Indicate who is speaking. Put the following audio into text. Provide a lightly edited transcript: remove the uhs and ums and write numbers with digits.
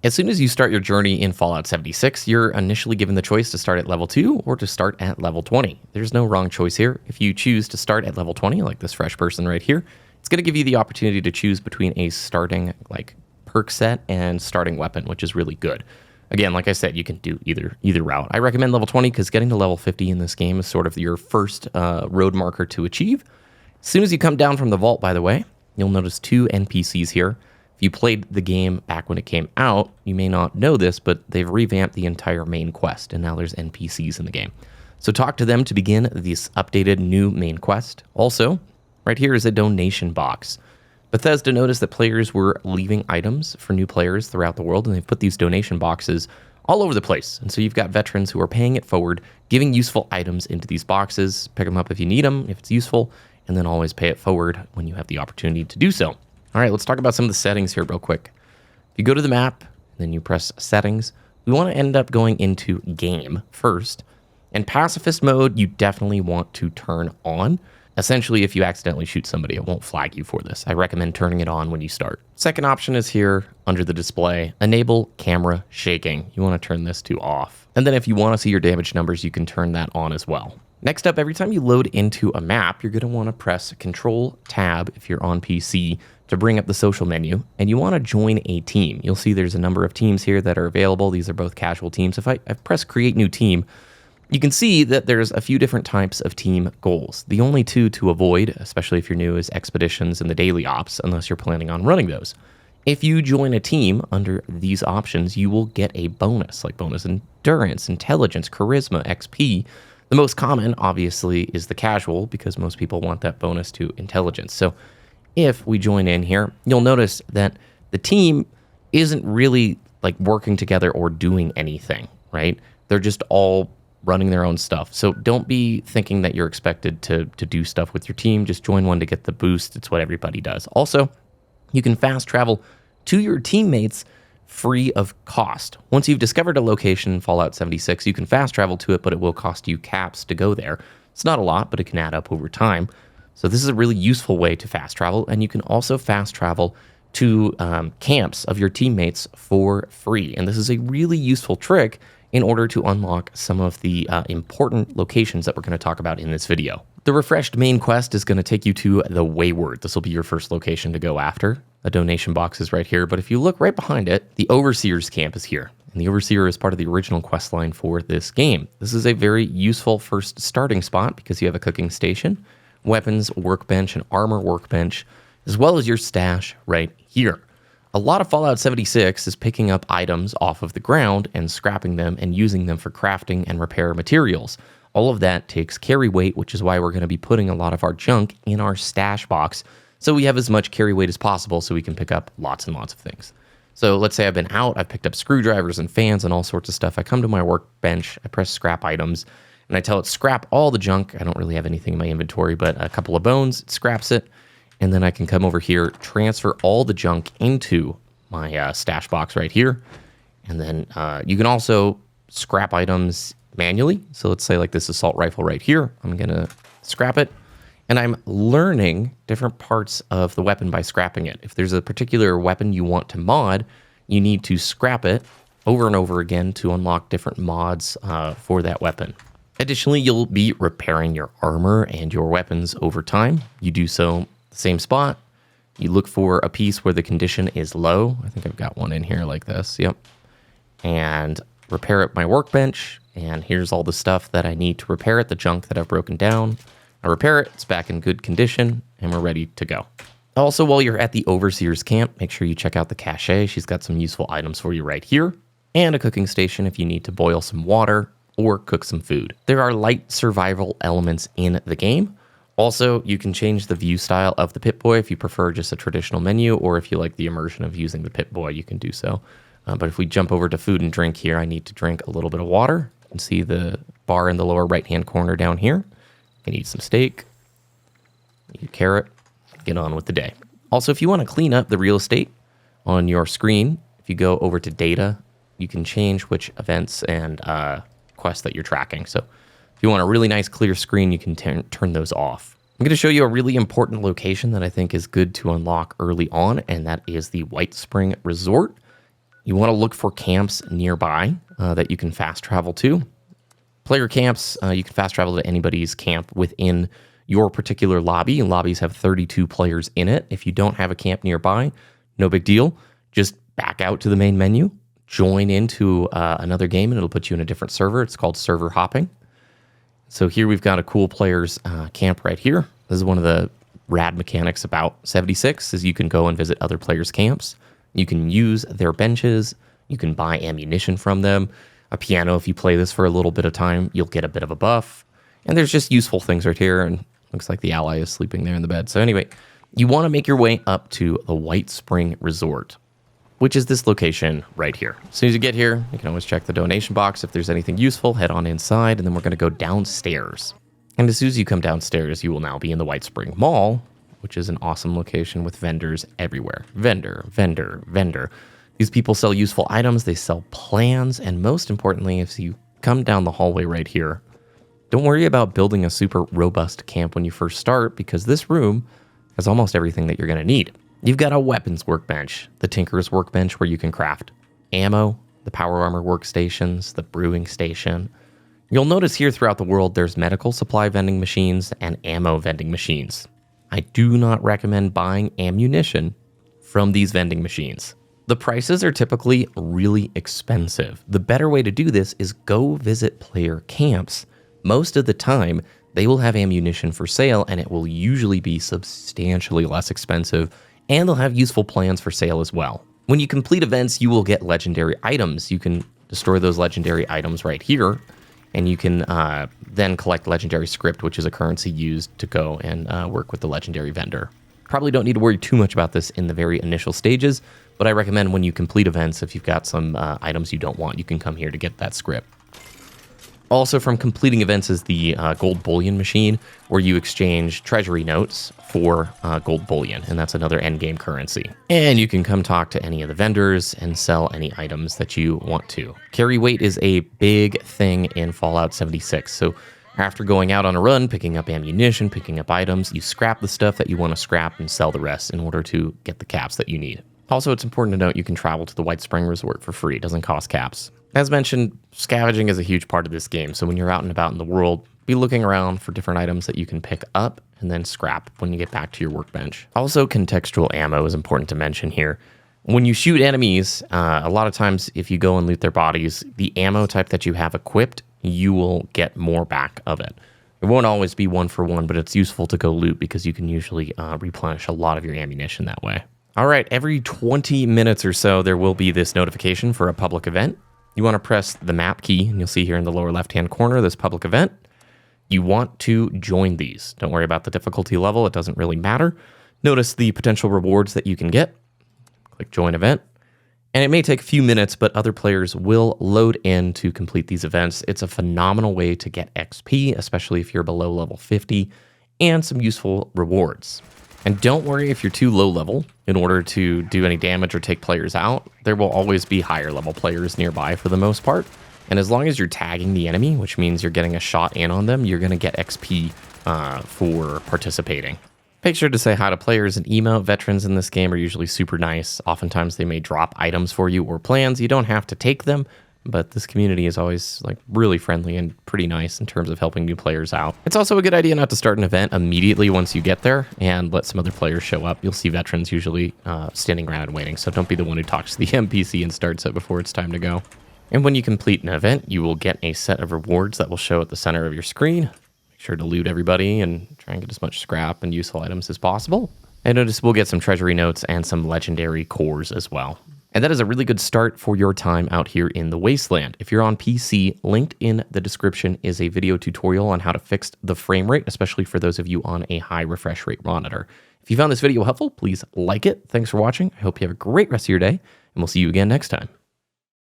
Speaker 1: As soon as you start your journey in Fallout 76, you're initially given the choice to start at level 2 or to start at level 20. There's no wrong choice here. If you choose to start at level 20, like this fresh person right here, it's going to give you the opportunity to choose between a starting perk set and starting weapon, which is really good. Again, like I said, you can do either route. I recommend level 20 because getting to level 50 in this game is sort of your first road marker to achieve. As soon as you come down from the vault, by the way, you'll notice 2 NPCs here. If you played the game back when it came out, you may not know this, but they've revamped the entire main quest, and now there's NPCs in the game. So talk to them to begin this updated new main quest. Also, right here is a donation box. Bethesda noticed that players were leaving items for new players throughout the world, and they've put these donation boxes all over the place. And so you've got veterans who are paying it forward, giving useful items into these boxes. Pick them up if you need them, if it's useful, and then always pay it forward when you have the opportunity to do so. All right, let's talk about some of the settings here real quick. If you go to the map, then you press settings, we want to end up going into game first. In pacifist mode, you definitely want to turn on. Essentially, if you accidentally shoot somebody, it won't flag you for this. I recommend turning it on when you start. Second option is here under the display, enable camera shaking. You want to turn this to off. And then if you want to see your damage numbers, you can turn that on as well. Next up, every time you load into a map, you're going to want to press Control-Tab if you're on PC to bring up the social menu, and you want to join a team. You'll see there's a number of teams here that are available. These are both casual teams. If I press Create New Team, you can see that there's a few different types of team goals. The only two to avoid, especially if you're new, is expeditions and the daily ops, unless you're planning on running those. If you join a team under these options, you will get a bonus, like bonus endurance, intelligence, charisma, XP. The most common, obviously, is the casual, because most people want that bonus to intelligence. So if we join in here, you'll notice that the team isn't really working together or doing anything, right? They're just all running their own stuff. So don't be thinking that you're expected to do stuff with your team. Just join one to get the boost. It's what everybody does. Also, you can fast travel to your teammates free of cost. Once you've discovered a location in Fallout 76, you can fast travel to it, but it will cost you caps to go there. It's not a lot, but it can add up over time. So this is a really useful way to fast travel, and you can also fast travel to camps of your teammates for free. And this is a really useful trick in order to unlock some of the important locations that we're going to talk about in this video. The refreshed main quest is going to take you to the Wayward. This will be your first location to go after. A donation box is right here, but if you look right behind it, the Overseer's camp is here. And the Overseer is part of the original quest line for this game. This is a very useful first starting spot because you have a cooking station, weapons workbench, and armor workbench, as well as your stash right here. A lot of Fallout 76 is picking up items off of the ground and scrapping them and using them for crafting and repair materials. All of that takes carry weight, which is why we're going to be putting a lot of our junk in our stash box, so we have as much carry weight as possible so we can pick up lots and lots of things. So let's say I've been out, I've picked up screwdrivers and fans and all sorts of stuff. I come to my workbench, I press scrap items, and I tell it scrap all the junk. I don't really have anything in my inventory, but a couple of bones, it scraps it. And then I can come over here, transfer all the junk into my stash box right here. And then you can also scrap items manually. So let's say this assault rifle right here. I'm going to scrap it. And I'm learning different parts of the weapon by scrapping it. If there's a particular weapon you want to mod, you need to scrap it over and over again to unlock different mods for that weapon. Additionally, you'll be repairing your armor and your weapons over time. You do so the same spot. You look for a piece where the condition is low. I think I've got one in here like this. Yep. And repair it my workbench. And here's all the stuff that I need to repair it, the junk that I've broken down. I repair it, it's back in good condition, and we're ready to go. Also, while you're at the Overseer's camp, make sure you check out the cache. She's got some useful items for you right here. And a cooking station if you need to boil some water or cook some food. There are light survival elements in the game. Also, you can change the view style of the Pip-Boy if you prefer just a traditional menu, or if you like the immersion of using the Pip-Boy, you can do so. But if we jump over to food and drink here, I need to drink a little bit of water. You can see the bar in the lower right-hand corner down here. You can eat some steak, eat a carrot, get on with the day. Also, if you want to clean up the real estate on your screen, if you go over to data, you can change which events and quests that you're tracking. So if you want a really nice clear screen, you can turn those off. I'm going to show you a really important location that I think is good to unlock early on, and that is the Whitespring Resort. You want to look for camps nearby that you can fast travel to. Player camps, you can fast travel to anybody's camp within your particular lobby, and lobbies have 32 players in it. If you don't have a camp nearby, no big deal. Just back out to the main menu, join into another game, and it'll put you in a different server. It's called server hopping. So here we've got a cool players camp right here. This is one of the rad mechanics about 76, is you can go and visit other players' camps. You can use their benches. You can buy ammunition from them. A piano, if you play this for a little bit of time, you'll get a bit of a buff. And there's just useful things right here, and looks like the ally is sleeping there in the bed. So anyway, you want to make your way up to the Whitespring Resort, which is this location right here. As soon as you get here, you can always check the donation box. If there's anything useful, head on inside, and then we're going to go downstairs. And as soon as you come downstairs, you will now be in the Whitespring Mall, which is an awesome location with vendors everywhere. Vendor, vendor, vendor. These people sell useful items, they sell plans, and most importantly, if you come down the hallway right here, don't worry about building a super robust camp when you first start, because this room has almost everything that you're going to need. You've got a weapons workbench, the tinker's workbench where you can craft ammo, the power armor workstations, the brewing station. You'll notice here throughout the world there's medical supply vending machines and ammo vending machines. I do not recommend buying ammunition from these vending machines. The prices are typically really expensive. The better way to do this is go visit player camps. Most of the time, they will have ammunition for sale, and it will usually be substantially less expensive, and they'll have useful plans for sale as well. When you complete events, you will get legendary items. You can destroy those legendary items right here, and you can then collect legendary script, which is a currency used to go and work with the legendary vendor. Probably don't need to worry too much about this in the very initial stages, but I recommend when you complete events, if you've got some items you don't want, you can come here to get that script. Also from completing events is the gold bullion machine, where you exchange treasury notes for gold bullion, and that's another endgame currency. And you can come talk to any of the vendors and sell any items that you want to. Carry weight is a big thing in Fallout 76, so after going out on a run, picking up ammunition, picking up items, you scrap the stuff that you want to scrap and sell the rest in order to get the caps that you need. Also, it's important to note you can travel to the Whitespring Resort for free. It doesn't cost caps. As mentioned, scavenging is a huge part of this game, so when you're out and about in the world, be looking around for different items that you can pick up and then scrap when you get back to your workbench. Also, contextual ammo is important to mention here. When you shoot enemies, a lot of times if you go and loot their bodies, the ammo type that you have equipped, you will get more back of it. It won't always be one for one, but it's useful to go loot because you can usually replenish a lot of your ammunition that way. All right, every 20 minutes or so, there will be this notification for a public event. You want to press the map key, and you'll see here in the lower left-hand corner, this public event. You want to join these. Don't worry about the difficulty level. It doesn't really matter. Notice the potential rewards that you can get. Click join event. And it may take a few minutes, but other players will load in to complete these events. It's a phenomenal way to get XP, especially if you're below level 50, and some useful rewards. And don't worry if you're too low level in order to do any damage or take players out. There will always be higher level players nearby for the most part. And as long as you're tagging the enemy, which means you're getting a shot in on them, you're going to get XP for participating. Make sure to say hi to players and email. Veterans in this game are usually super nice. Oftentimes they may drop items for you or plans. You don't have to take them, but this community is always like really friendly and pretty nice in terms of helping new players out. It's also a good idea not to start an event immediately once you get there and let some other players show up. You'll see veterans usually standing around and waiting, so don't be the one who talks to the NPC and starts it before it's time to go. And when you complete an event, you will get a set of rewards that will show at the center of your screen. Make sure to loot everybody and try and get as much scrap and useful items as possible. And notice we'll get some treasury notes and some legendary cores as well. And that is a really good start for your time out here in the Wasteland. If you're on PC, linked in the description is a video tutorial on how to fix the frame rate, especially for those of you on a high refresh rate monitor. If you found this video helpful, please like it. Thanks for watching. I hope you have a great rest of your day, and we'll see you again next time.